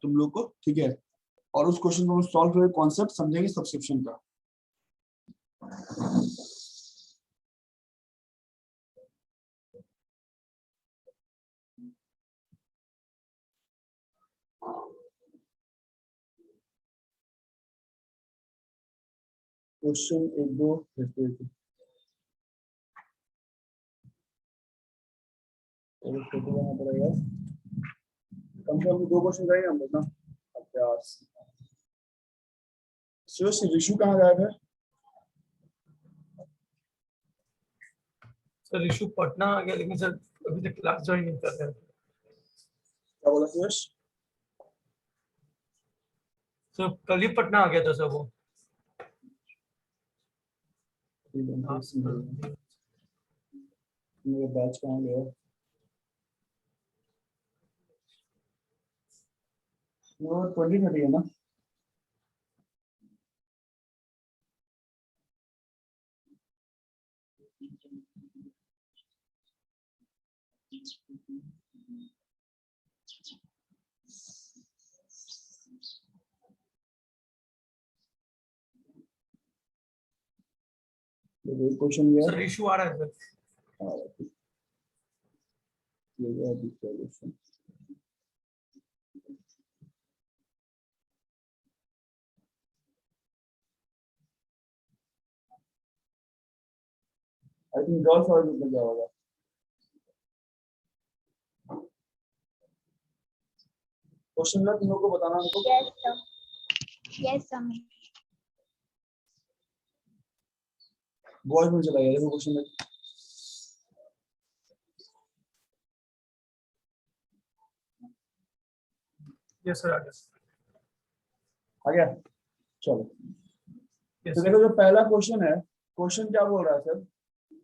तुम लोग को, ठीक है। और उस क्वेश्चन को सॉल्व करके कॉन्सेप्ट समझेंगे सब्सक्रिप्शन का। क्वेश्चन एक दो देखते हैं, फोटो बनाना पड़ेगा, कम से कम 2 क्वेश्चन रहेंगे हम लोग ना। अभ्यास ऋषु कहाँ गायब है? सर ऋषु पटना आ गया, लेकिन सर अभी तक क्लास ज्वाइन नहीं कर रहे हैं। क्या बोला सुरेश? सर कल ही पटना आ गया था सर वो। मेरा बैच कहाँ गया? वो 2030 है ना? क्वेश्चन गया सर इशू आ रहा है सर। ये गया दूसरा क्वेश्चन। आई थिंक गर्ल्स और में क्या होगा? क्वेश्चन ना तुम लोग को बताना हमको। Yes sir. वॉइस में चला गया देखो क्वेश्चन में। यस सर आ गया। आ गया, चलो। यस तो देखो जो पहला क्वेश्चन है, क्वेश्चन क्या बोल रहा है सर?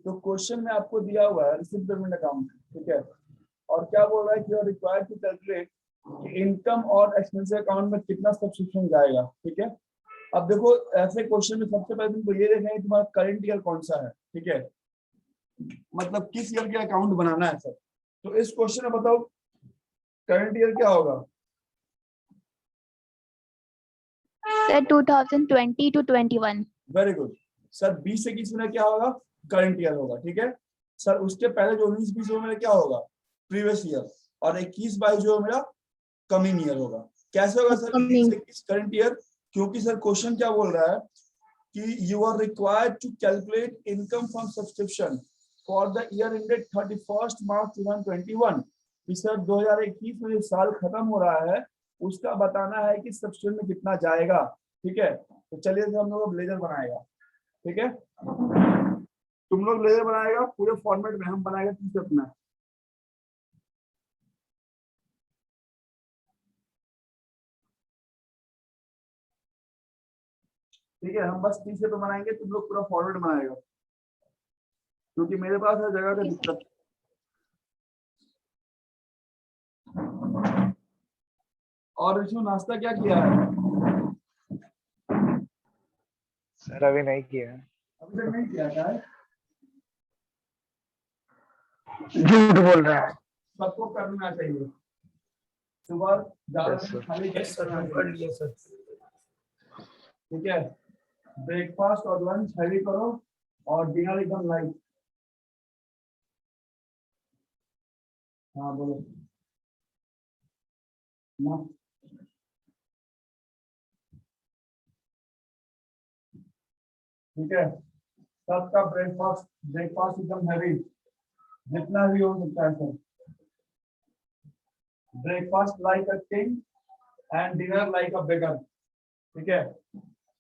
तो क्वेश्चन में आपको दिया हुआ है रिसीव्ड पेमेंट अकाउंट, ठीक है। और क्या बोल रहा है कि you are required to calculate कि इनकम और एक्सपेंसेस अकाउंट में कितना सब्सक्रिप्शन जाएगा, ठीक है। अब देखो ऐसे क्वेश्चन में सबसे पहले तुमको ये देखना है तुम्हारा करंट ईयर कौन सा है, ठीक है। मतलब किस ईयर के अकाउंट बनाना है सर। तो इस क्वेश्चन में बताओ करंट ईयर क्या होगा? Sir 2020 to 21। Very good sir. 20 से 21 में क्या होगा? करंट ईयर होगा, ठीक है सर। उसके पहले जो 19-20 में मेरा क्या होगा? Previous year. और 21-22 जो मेरा कमिंग ईयर होगा। कैसे होगा सर 20 से 21 करंट ईयर? क्योंकि सर क्वेश्चन क्या बोल रहा है कि you are required to calculate income from subscription for the year ended 31 March 2021। Sir 2021 में जो साल खत्म हो रहा है उसका बताना है कि सब्सक्रिप्शन में कितना जाएगा, ठीक है। तो चलिए हम लोग ब्लेजर बनाएगा, ठीक है। तुम लोग ब्लेजर बनाएगा पूरे फॉर्मेट में, हम बनाएगा टी शर्ट में। ठीक है, हम बस टी शर्ट बनाएंगे, तुम लोग पूरा फॉर्मेट बनाएगा, क्योंकि मेरे पास है जगह का दिक्कत। और ऋषु नाश्ता क्या किया है? सर अभी नहीं किया है। अभी तक नहीं किया है? झूठ बोल रहा है। सबको करना चाहिए। सुबह ज्यादा खाली यस सर हम कर लिए सर। ठीक है। ब्रेकफास्ट और लंच हैवी करो और डिनर एकदम लाइट। हाँ बोलो ना। ठीक है, सबका ब्रेकफास्ट ब्रेकफास्ट एकदम हैवी, जितना भी हो सकता है sir. Breakfast like a king and dinner like a beggar, ठीक है।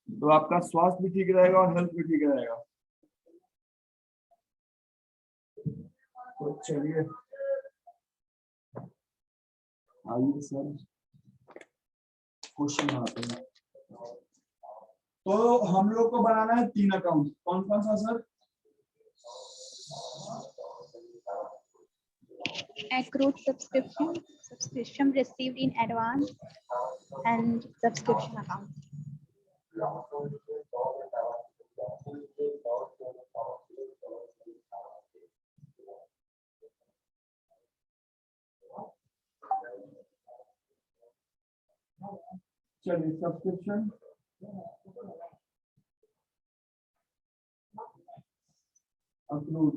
तो आपका स्वास्थ्य भी ठीक रहेगा और हेल्थ भी ठीक रहेगा। तो चलिए आइए सर क्वेश्चन आते हैं। तो हम लोग को बनाना है 3 अकाउंट, कौन कौन सा sir? Accrued subscription, subscription received in advance, and subscription account. चलिए सब्सक्रिप्शन अप्रूव,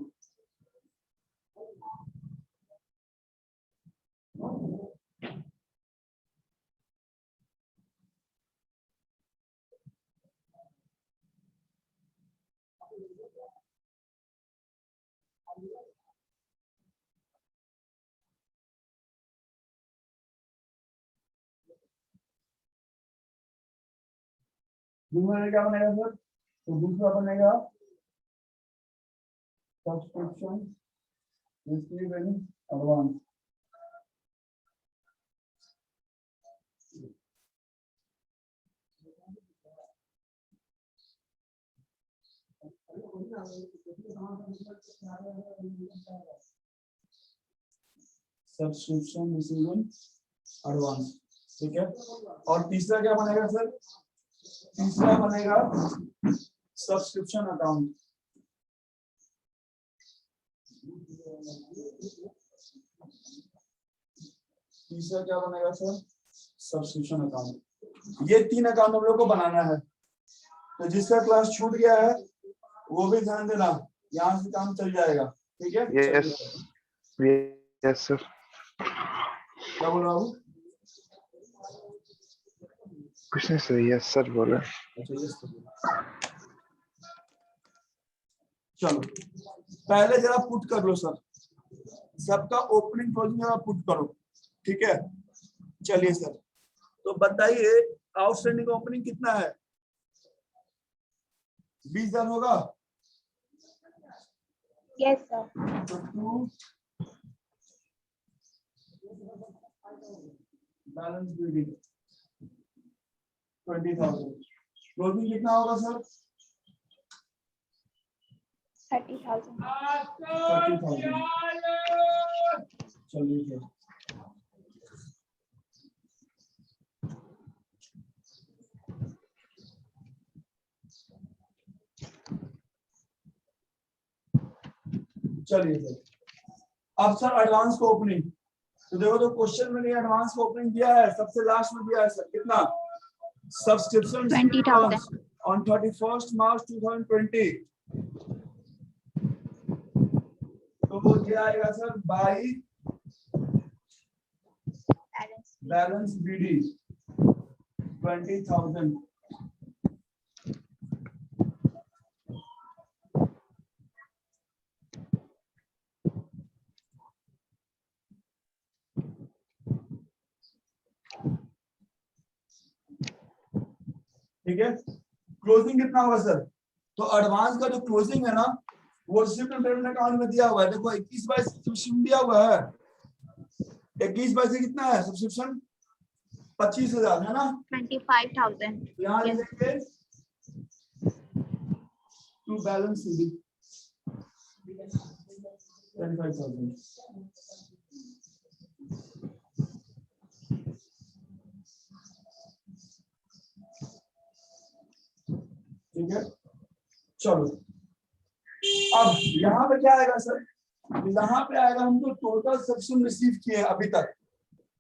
दूसरा क्या बनेगा सर? तो दूसरा बनेगा subscription receive in advance. Subscription receive in advance, ठीक है। और तीसरा क्या बनेगा सर? तीसरा बनेगा सब्सक्रिप्शन अकाउंट। तीसरा क्या बनेगा सर? Subscription account. ये 3 अकाउंट हम लोग को बनाना है। तो जिसका क्लास छूट गया है वो भी ध्यान देना, यहाँ से काम चल जाएगा, ठीक है। Yes yes sir. क्या बोल रहा हूँ? कुछ नहीं सर, यस सर बोले। अच्छा यस तो चलो पहले जरा पुट कर लो सर, सबका ओपनिंग क्लोजिंग जरा पुट करो, ठीक है। चलिए सर, तो बताइए आउटस्टैंडिंग ओपनिंग कितना है? 20,000 होगा। Yes, sir. तो 2 बैलेंस बीडी 20,000। क्लोजिंग कितना होगा सर? 30,000. 30,000। चलिए सर, चलिए सर। अब सर एडवांस को ओपनिंग, तो देखो तो क्वेश्चन में एडवांस को ओपनिंग दिया है, सबसे लास्ट में दिया है सर कितना? सब्सक्रिप्शन 20,000. on 31st March 2020। तो वो क्या आएगा sir? By Balance. Balance b d 20,000। ठीक है। क्लोजिंग कितना होगा सर? तो एडवांस का जो क्लोजिंग है ना वो रिसिप्ट एंड पेमेंट अकाउंट में दिया हुआ है। देखो 21/22 सब्सक्रिप्शन दिया हुआ है। 21/22 से कितना है सब्सक्रिप्शन? 25,000 है ना। 25,000. यहाँ Yes. लिखेंगे टू बैलेंस सीडी 25,000। ठीक है। चलो अब यहाँ पे क्या आएगा सर? यहाँ पे आएगा हमको टोटल सब्सक्रिप्शन रिसीव किए हैं अभी तक।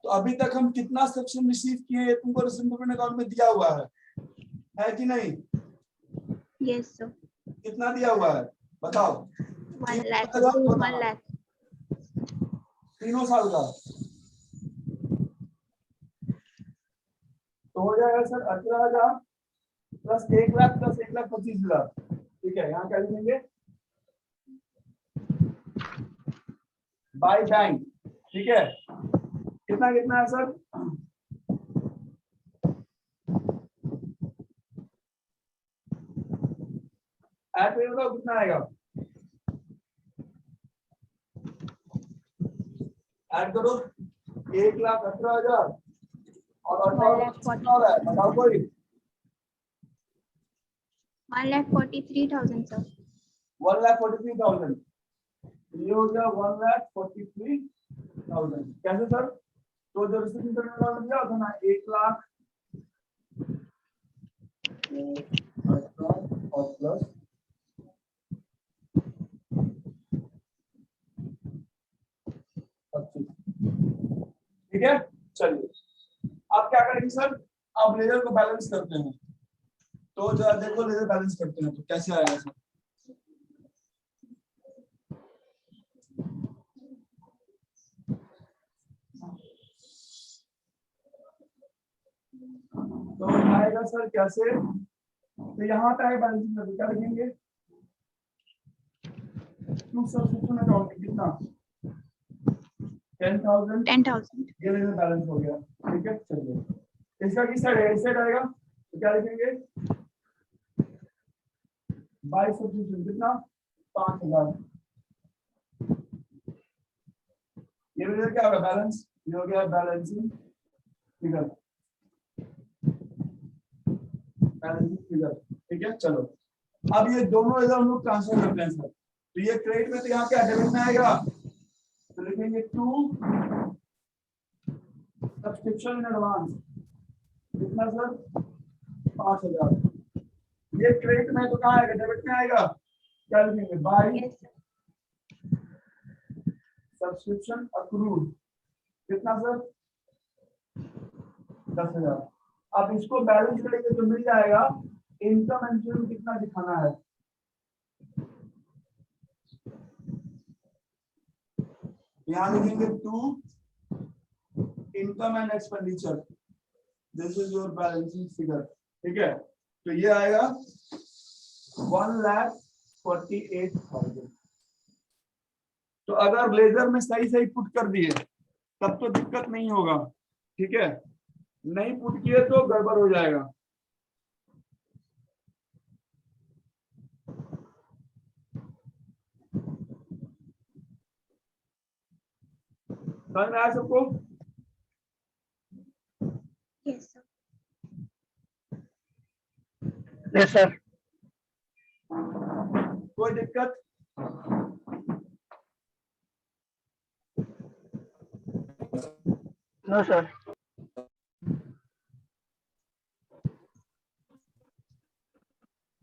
तो अभी तक हम कितना सब्सक्रिप्शन रिसीव किए हैं तुमको रिसिप्ट पेमेंट अकाउंट में दिया हुआ है कि नहीं? Yes, sir. कितना दिया हुआ है बताओ? 1 lakh. 1 lakh. तीनों साल का तो हो जाएगा सर 18,000 प्लस 1 लाख प्लस 1,25,000। ठीक है, यहाँ क्या लिखेंगे? By bank. ठीक है, कितना कितना है सर? ऐड पे बताओ कितना आएगा? ऐड करो 1,18,000 और 18,000 बताओ कोई? 1,43,000, sir. 1,43,000। ये हो गया 1,43,000। कैसे सर? तो जो रिसीविंग टर्मिनल दिया था ना 1,00,000 और प्लस ठीक है। चलिए अब अब क्या करेंगे सर, अब लेजर को बैलेंस करते हैं। तो जरा देखो लेजर बैलेंस करते हैं तो कैसे आएगा सर। तो आएगा सर कैसे, तो यहाँ पे आएगा बैलेंसिंग करके क्या लिखेंगे, टू सब्सक्रिप्शन अकाउंट कितना 10,000, 10,000. ये लेजर बैलेंस हो गया। ठीक है चलिए, इसका किस साइड है, इस साइड आएगा तो क्या लिखेंगे, बाय सब्सक्रिप्शन कितना 5,000। ये लेजर क्या होगा बैलेंस, ये हो गया बैलेंसिंग फिगर, बैलेंसिंग फिगर। ठीक है चलो, अब ये दोनों इधर हम लोग ट्रांसफर करते हैं सर। तो ये क्रेडिट में तो यहाँ क्या डेबिट में आएगा, तो लिखेंगे टू सब्सक्रिप्शन इन एडवांस कितना सर 5,000। ये क्रेडिट में तो कहाँ आएगा, डेबिट में आएगा, क्या लिखेंगे by Yes, sir. Subscription accrued कितना सर 10,000। अब इसको बैलेंस करेंगे तो मिल जाएगा इनकम एंड इंश्योरेंस कितना दिखाना है, यहाँ लिखेंगे to income and expenditure, this is your balancing figure. ठीक है, तो ये आएगा 1,48,000। तो अगर लेजर में सही सही पुट कर दिए तब तो दिक्कत नहीं होगा। ठीक है, नहीं पुट किए तो गड़बड़ हो जाएगा। समझ में आया सबको, Yes, sir. Yes, sir. कोई दिक्कत, No, sir.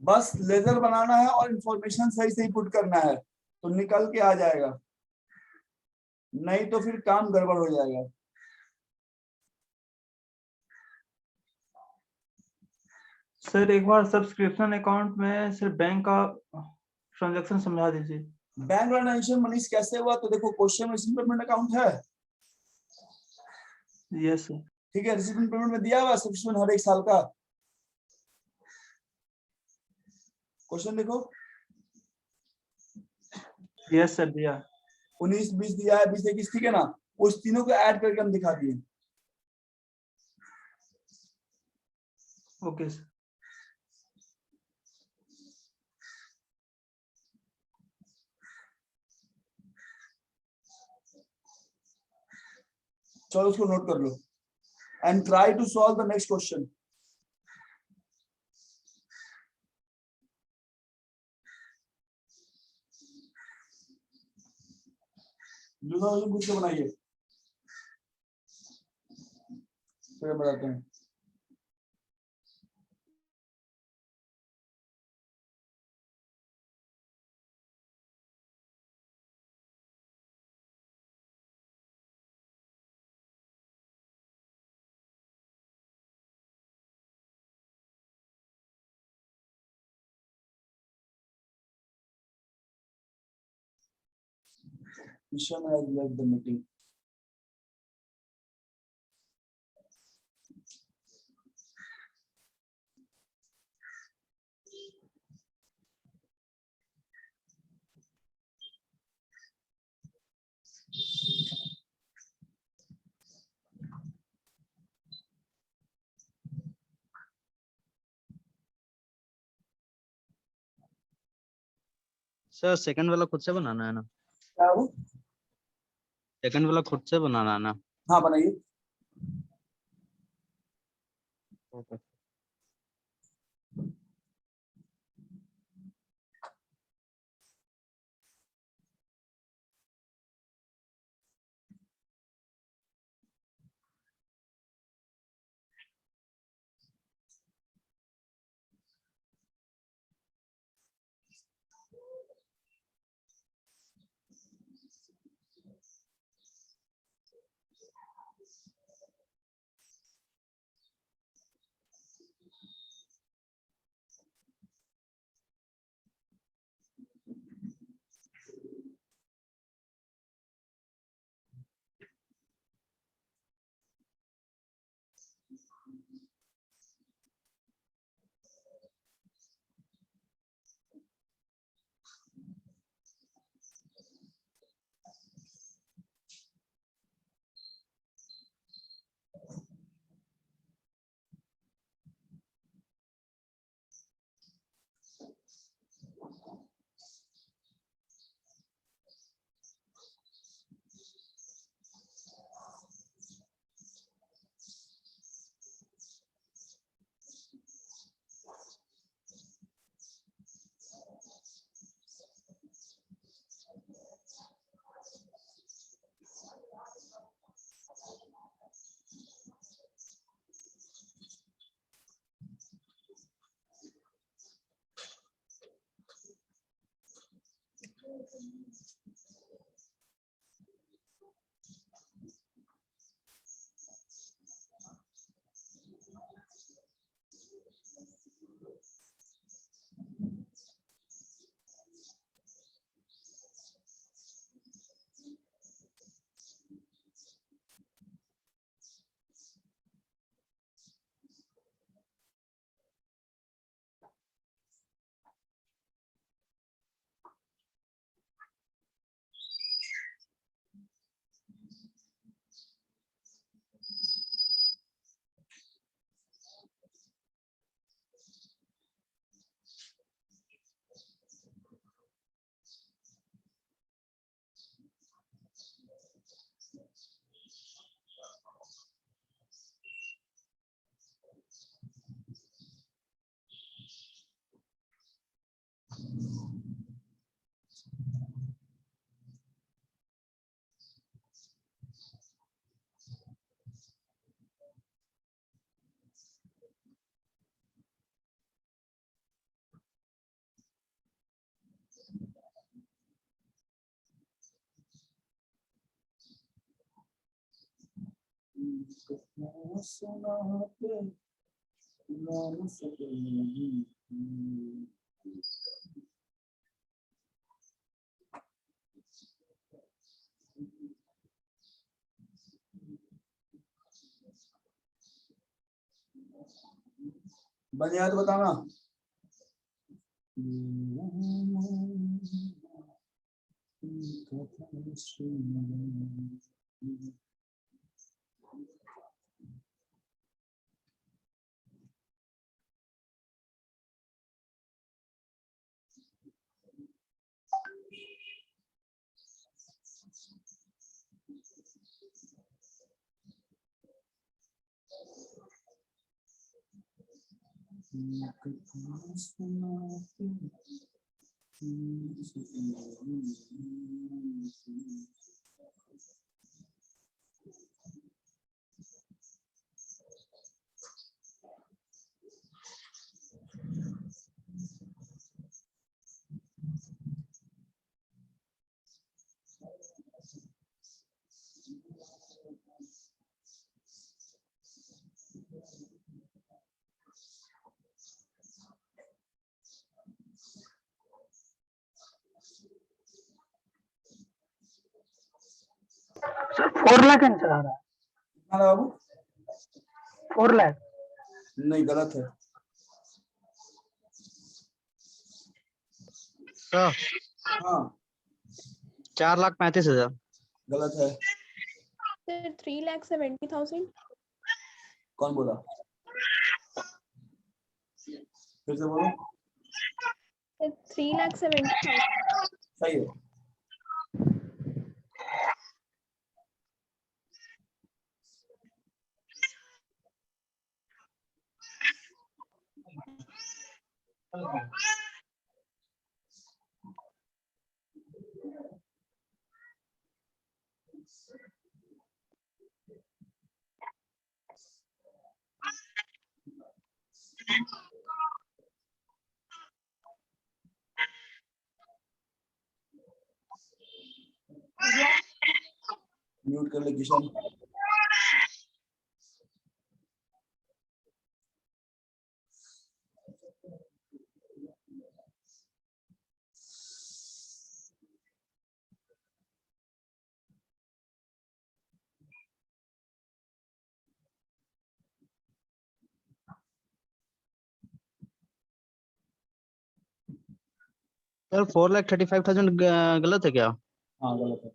बस लेजर बनाना है और इंफॉर्मेशन सही सही पुट करना है तो निकल के आ जाएगा, नहीं तो फिर काम गड़बड़ हो जाएगा। सर एक बार सब्सक्रिप्शन अकाउंट में सिर्फ बैंक का ट्रांजैक्शन समझा दीजिए। बैंक ट्रांजेक्शन मनीष कैसे हुआ, तो देखो क्वेश्चन में रिसीव पेमेंट अकाउंट है। Yes sir. ठीक है, रिसीव पेमेंट में दिया हुआ सब्सक्रिप्शन हर एक साल का। क्वेश्चन देखो, यस सर दिया। 19, 20 दिया है, 20, 21, ठीक है ना, उस तीनों को ऐड करके हम दिखा दिए। Okay sir. चलो उसको नोट कर लो and try to solve the next question. दूसरा क्वेश्चन खुद से बनाइए, फिर बताते हैं। Ishan has left the meeting. Sir second वाला खुद से बनाना है ना? क्या वो? सेकंड वाला खुद से बनाना है ना? हाँ बनाइए। ओके। सुनाते नाम सके नहीं। बन जाए तो बताना। सर 4 लाख आंसर आ रहा है। कितना बाबू? 4 लाख। नहीं, गलत है। तो हाँ, 4,35,000। गलत है। Sir, 3,70,000. कौन बोला? फिर से बोलो। Sir, 3,70,000. सही है। म्यूट कर ले किशन। सर 4,35,000 गलत है क्या? हाँ, गलत है।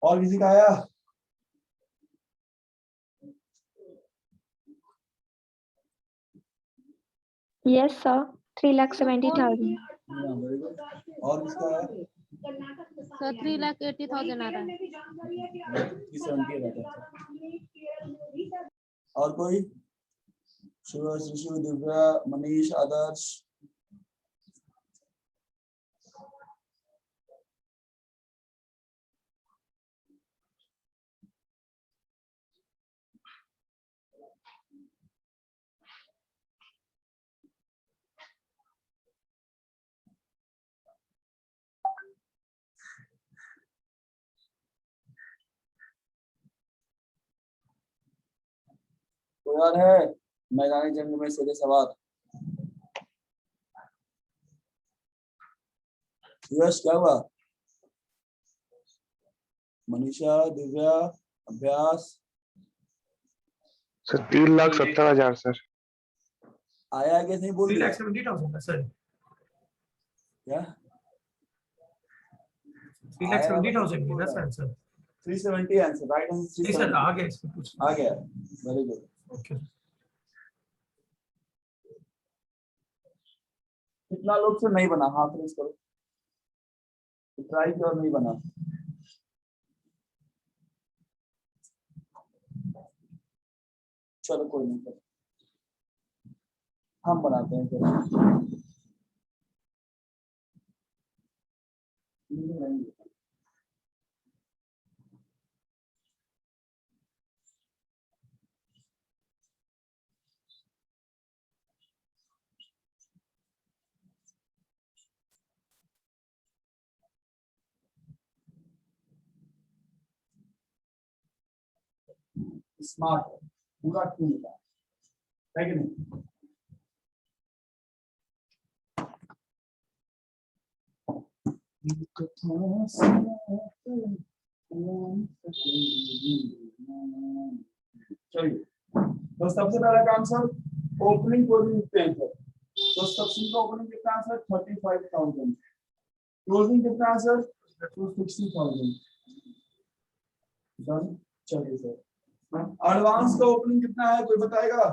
और किसी का आया? Yes, sir. 3,70,000. हाँ, very good। और किसका आया? सर 3,80,000 आ रहा है। 370 रहता है। और कोई? शिव, शिशु, दिव्या, मनीष, आदर्श। कोई और है? मैदानी जंग में सीधे सवार। यश क्या हुआ? मनीषा, दिव्या, अभ्यास सर 3,70,000 सर। आया कि नहीं बोल 3,70,000 है सर। क्या 3,70,000 है ना sir sir. 370 answer right answer नहीं सर आ गया इसमें कुछ। आ गया वेरी गुड। ओके कितना लोग से नहीं बना हाथ रेस करो, ट्राई किया और नहीं बना। चलो कोई नहीं, हम बनाते हैं फिर। स्मार्ट पूरा क्यों मिला है कि नहीं? चलिए तो सबसे पहला काम सर ओपनिंग क्लोजिंग लिखते हैं सर। तो सबसे का ओपनिंग कितना है सर 35,000, क्लोजिंग कितना है सर 260,000। डन। चलिए सर एडवांस का ओपनिंग कितना है कोई बताएगा?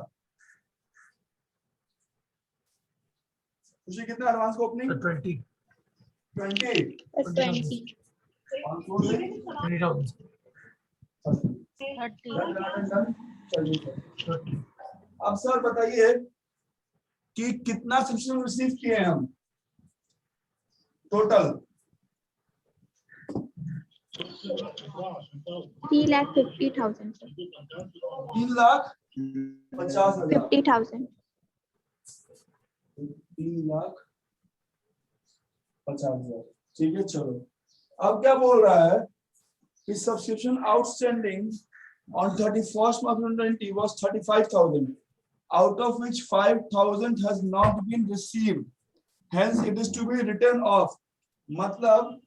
खुशी कितना एडवांस का ओपनिंग? 20 20 20,000 चलिए सर अब सर बताइए कि कितना सब्सक्रिप्शन रिसीव किए हैं हम टोटल? 3,50,000 sir. 3,50,000 50,000. 3,50,000 ठीक है। चलो अब क्या बोल रहा है कि subscription outstanding on 31st March 2020 was 35,000, out of which 5,000 has not been received, hence it is to be written off। मतलब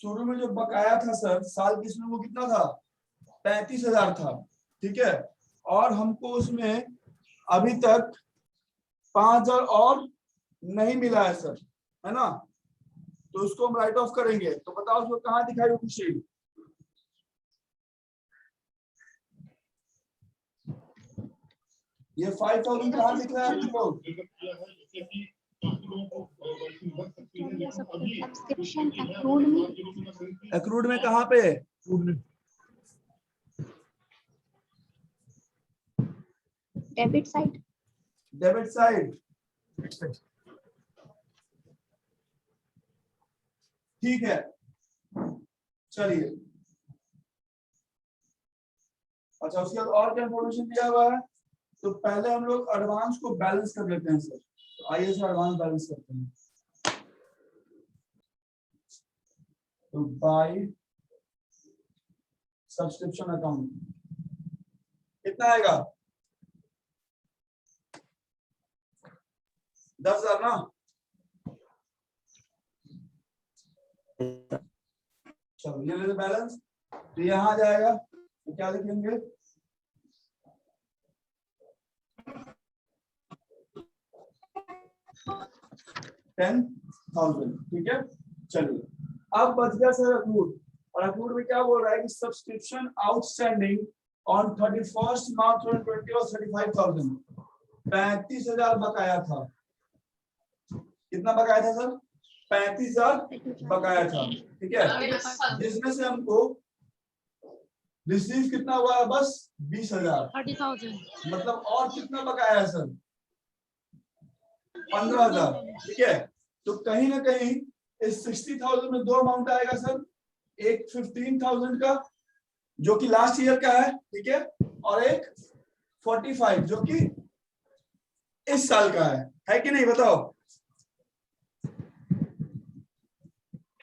शुरू में जो बकाया था सर साल की इसमें वो कितना था 35,000 था, ठीक है, और हमको उसमें अभी तक 5,000 और नहीं मिला है सर, है ना, तो उसको हम राइट ऑफ करेंगे। तो बताओ उसको कहाँ दिखाई वो खुशी? ये 5,000 कहाँ दिख रहा है आप लोग? Subscription accrued में एक्रूड में कहाँ पे? debit side. डेबिट साइड, ठीक है। चलिए अच्छा उसके बाद और क्या इंफॉर्मेशन दिया हुआ है? तो पहले हम लोग एडवांस को बैलेंस कर लेते हैं सर। तो आइए सर एडवांस बैलेंस करते हैं। तो बाय सब्सक्रिप्शन अकाउंट कितना आएगा? 10,000 ना। चलो ये ले बैलेंस, तो यहाँ जाएगा तो क्या लिखेंगे? 10,000, ठीक है। चलिए अब बच गया सर अक्रूड, और अक्रूड में क्या बोल रहा है कि subscription outstanding on 31st March 2020 और 35,000, 35,000 बकाया था। कितना बकाया था सर? 35,000 बकाया था, ठीक है, जिसमें से हमको रिसीव कितना हुआ है? बस 20,000। 30,000 मतलब और कितना बकाया है सर? 15,000, ठीक है। तो कहीं ना कहीं इस 60,000 में दो अमाउंट आएगा सर, एक 15,000 का जो कि लास्ट ईयर का है, ठीक है, और एक 45 जो कि इस साल का है कि नहीं? बताओ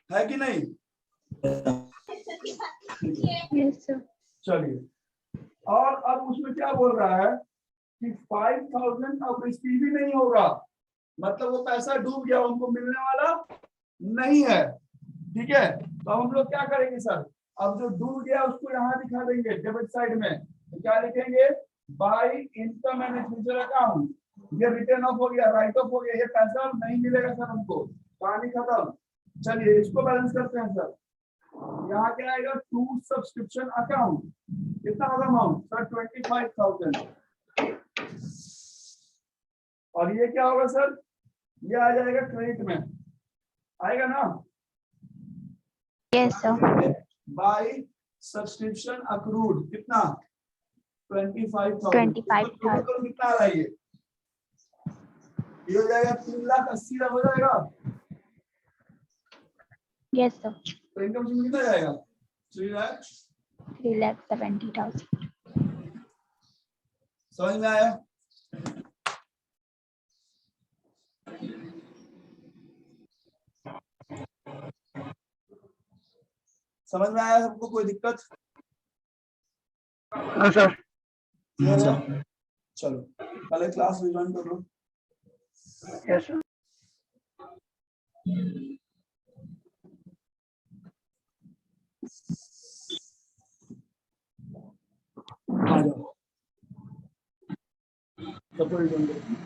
है कि नहीं? Yes sir. चलिए और अब उसमें क्या बोल रहा है कि 5,000 अब रिसीव ही नहीं होगा, मतलब वो पैसा डूब गया, उनको मिलने वाला नहीं है, ठीक है। तो हम लोग क्या करेंगे सर, अब जो डूब गया उसको यहाँ दिखा देंगे डेबिट साइड में, तो क्या लिखेंगे, by income and expenditure account, ये रिटर्न ऑफ हो गया, राइट ऑफ हो गया, ये पैसा नहीं मिलेगा सर हमको, कहानी खत्म। चलिए इसको बैलेंस करते हैं सर, यहाँ क्या आएगा, टू सब्सक्रिप्शन अकाउंट, कितना होगा अमाउंट सर, 25,000। और ये क्या होगा सर, ये आ जाएगा क्रेडिट में, आएगा ना, Yes, sir. By subscription accrued, कितना 25,000। 25,000. तो कितना आ रहा है ये हो जाएगा 3,80,000 हो जाएगा, Yes, sir. तो इनकम कितना जाएगा, 3,70,000. समझ में आया। समझ में आया सबको, कोई दिक्कत? हाँ सर। Clear है? चलो पहले क्लास रिवाइंड कर लो। Yes sir. आ जाओ सबको रिवाइंड करो।